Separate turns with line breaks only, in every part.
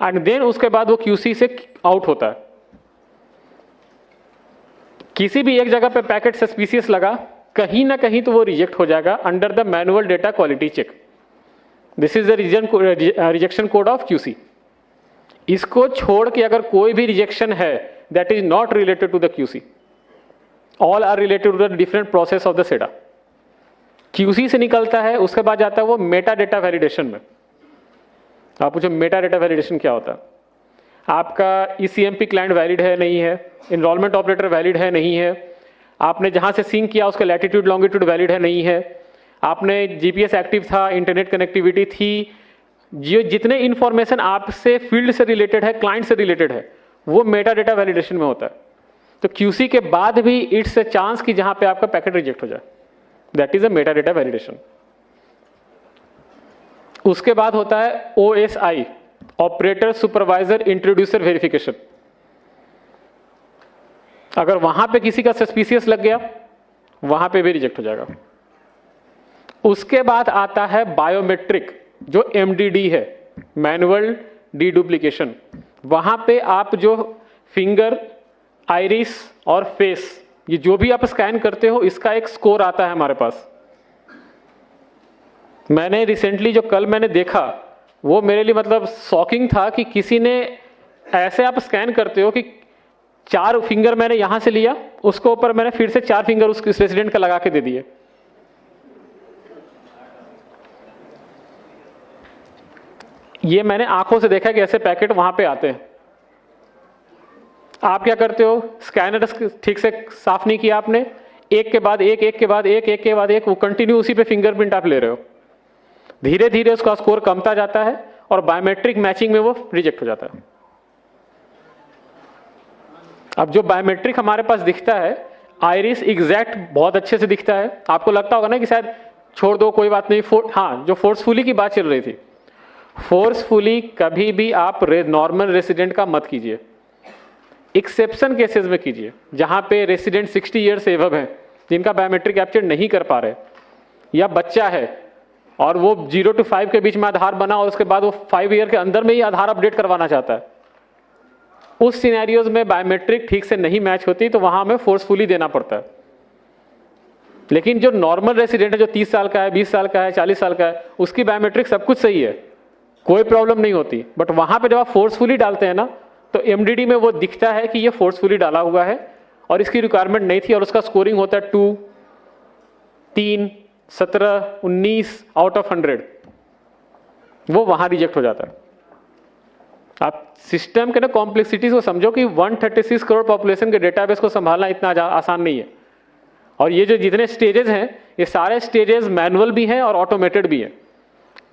And then उसके बाद वो क्यूसी से आउट होता है। किसी भी एक जगह पे पैकेट सस्पिशियस लगा, कहीं ना कहीं तो वो रिजेक्ट हो जाएगा under the manual data quality check. This is the rejection code of QC. इसको छोड़ के अगर कोई भी रिजेक्शन है that is not related to the QC, all are related to the different process of the सेडा। क्यूसी से निकलता है, उसके बाद जाता है वो मेटा डेटा वैलिडेशन में। आप पूछो मेटा डेटा वैलिडेशन क्या होता है? आपका ईसीएमपी क्लाइंट वैलिड है नहीं है, एनरोलमेंट ऑपरेटर वैलिड है नहीं है, आपने जहां से सिंक किया उसका लैटिट्यूड लॉन्गिट्यूड वैलिड है नहीं है, आपने जीपीएस एक्टिव था, इंटरनेट कनेक्टिविटी थी, जो जितने इंफॉर्मेशन आपसे फील्ड से रिलेटेड है, क्लाइंट से रिलेटेड है, वो मेटा डेटा वैलिडेशन में होता है। तो क्यूसी के बाद भी इट्स अ चांस कि जहां पे आपका पैकेट रिजेक्ट हो जाए, that is a Meta data validation. उसके बाद होता है OSI, operator supervisor introducer verification. अगर वहां पे किसी का सस्पिशियस लग गया, वहां पे भी रिजेक्ट हो जाएगा। उसके बाद आता है बायोमेट्रिक, जो एमडीडी है, मैनुअल डीडुप्लीकेशन। वहां पे आप जो फिंगर, आइरिस और फेस, ये जो भी आप स्कैन करते हो, इसका एक स्कोर आता है हमारे पास। मैंने रिसेंटली जो कल मैंने देखा, वो मेरे लिए मतलब शॉकिंग था कि किसी ने ऐसे, आप स्कैन करते हो कि 4 फिंगर मैंने यहां से लिया, उसको ऊपर मैंने फिर से 4 फिंगर उस रेसिडेंट का लगा के दे दिए। ये मैंने आंखों से देखा कि ऐसे पैकेट वहां पे आते हैं। आप क्या करते हो, स्कैनर ठीक से साफ नहीं किया आपने, एक के बाद एक, एक के बाद एक, एक के बाद एक, वो कंटिन्यू उसी पे फिंगरप्रिंट आप ले रहे हो। धीरे धीरे उसका स्कोर कमता जाता है और बायोमेट्रिक मैचिंग में वो रिजेक्ट हो जाता है। अब जो बायोमेट्रिक हमारे पास दिखता है, आइरिस एग्जैक्ट बहुत अच्छे से दिखता है। आपको लगता होगा ना कि शायद छोड़ दो कोई बात नहीं, हाँ, जो फोर्सफुली की बात चल रही थी, फोर्सफुली कभी भी आप नॉर्मल रेसिडेंट का मत कीजिए, एक्सेप्शन केसेस में कीजिए, जहां पे रेसिडेंट 60 ईयर से एबव है, जिनका बायोमेट्रिक कैप्चर नहीं कर पा रहे, या बच्चा है और वो 0 to 5 के बीच में आधार बना और उसके बाद वो 5 ईयर के अंदर में ही आधार अपडेट करवाना चाहता है। उस सिनेरियोज में बायोमेट्रिक ठीक से नहीं मैच होती, तो वहां हमें फोर्सफुली देना पड़ता है। लेकिन जो नॉर्मल रेसिडेंट है, जो 30 साल का है, 20 साल का है, 40 साल का है, उसकी बायोमेट्रिक सब कुछ सही है, कोई प्रॉब्लम नहीं होती। बट वहां पे जब आप फोर्सफुली डालते हैं ना, तो एमडीडी में वो दिखता है कि ये फोर्सफुली डाला हुआ है और इसकी रिक्वायरमेंट नहीं थी, और उसका स्कोरिंग होता है 2, 3, 17, 19 आउट ऑफ 100, वो वहां रिजेक्ट हो जाता है। आप सिस्टम के ना कॉम्प्लेक्सिटीज को समझो कि 136 करोड़ पॉपुलेशन के डेटाबेस को संभालना इतना आसान नहीं है। और ये जो जितने स्टेजेस हैं, ये सारे स्टेजेस मैनुअल भी हैं और ऑटोमेटेड भी हैं।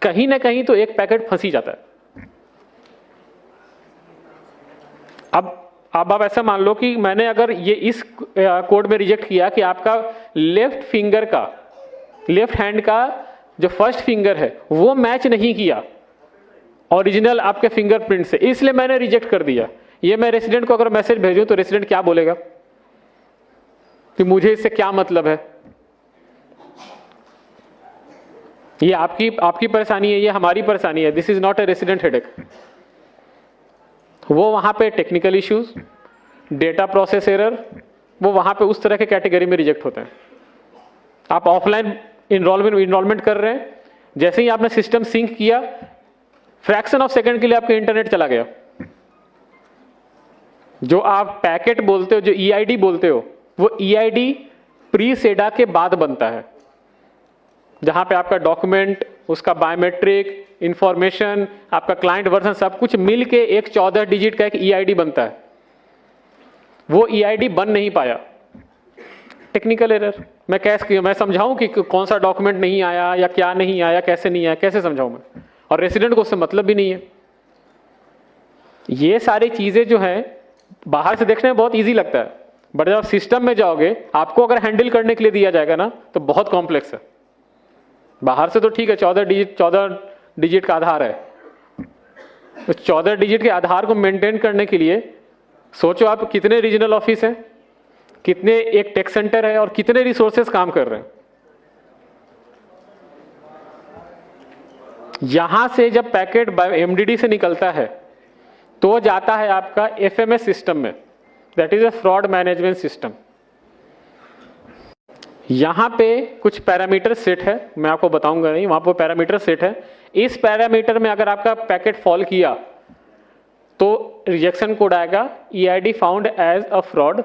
कहीं ना कहीं तो एक पैकेट फंसी जाता है। अब आप ऐसा मान लो कि मैंने अगर ये इस कोड में रिजेक्ट किया कि आपका लेफ्ट फिंगर का, लेफ्ट हैंड का जो फर्स्ट फिंगर है वो मैच नहीं किया ओरिजिनल आपके फिंगरप्रिंट से, इसलिए मैंने रिजेक्ट कर दिया। ये मैं रेसिडेंट को अगर मैसेज भेजूं तो रेसिडेंट क्या बोलेगा कि मुझे इससे क्या मतलब है? ये आपकी परेशानी है, ये हमारी परेशानी है। This is not a resident headache. वो वहां पे technical issues, data process error, वो वहां पे उस तरह के कैटेगरी में रिजेक्ट होते हैं। आप ऑफलाइन इनरोलमेंट कर रहे हैं, जैसे ही आपने सिस्टम सिंक किया, फ्रैक्शन ऑफ सेकंड के लिए आपका इंटरनेट चला गया। जो आप पैकेट बोलते हो, जो ईआईडी बोलते हो, वो ईआईडी प्री सेडा के बाद बनता है, जहां पे आपका डॉक्यूमेंट, उसका बायोमेट्रिक इंफॉर्मेशन, आपका क्लाइंट वर्जन, सब कुछ मिल के एक 14 डिजिट का एक ईआईडी बनता है। वो ईआईडी बन नहीं पाया, टेक्निकल एरर। मैं समझाऊं कि कौन सा डॉक्यूमेंट नहीं आया या क्या नहीं आया, कैसे नहीं आया, कैसे समझाऊं मैं? और रेसिडेंट को उससे मतलब भी नहीं है। ये सारी चीजें जो हैं बाहर से देखने में बहुत इजी लगता है, बट जब आप सिस्टम में जाओगे, आपको अगर हैंडल करने के लिए दिया जाएगा ना, तो बहुत कॉम्प्लेक्स है। बाहर से तो ठीक है, 14 डिजिट का आधार है। तो 14 डिजिट के आधार को मेंटेन करने के लिए सोचो आप कितने रीजनल ऑफिस हैं, कितने एक टेक सेंटर है और कितने रिसोर्सेस काम कर रहे हैं। यहां से जब पैकेट एमडीडी से निकलता है, तो जाता है आपका एफएमएस सिस्टम में, that is a fraud management system. यहां पे कुछ पैरामीटर सेट है, मैं आपको बताऊंगा नहीं, वहां पर पैरामीटर सेट है। इस पैरामीटर में अगर आपका पैकेट फॉल किया तो रिजेक्शन कोड आएगा EID found as a fraud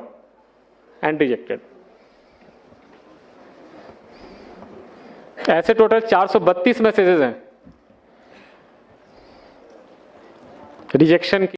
and rejected. ऐसे टोटल 432 मैसेजेस हैं रिजेक्शन की।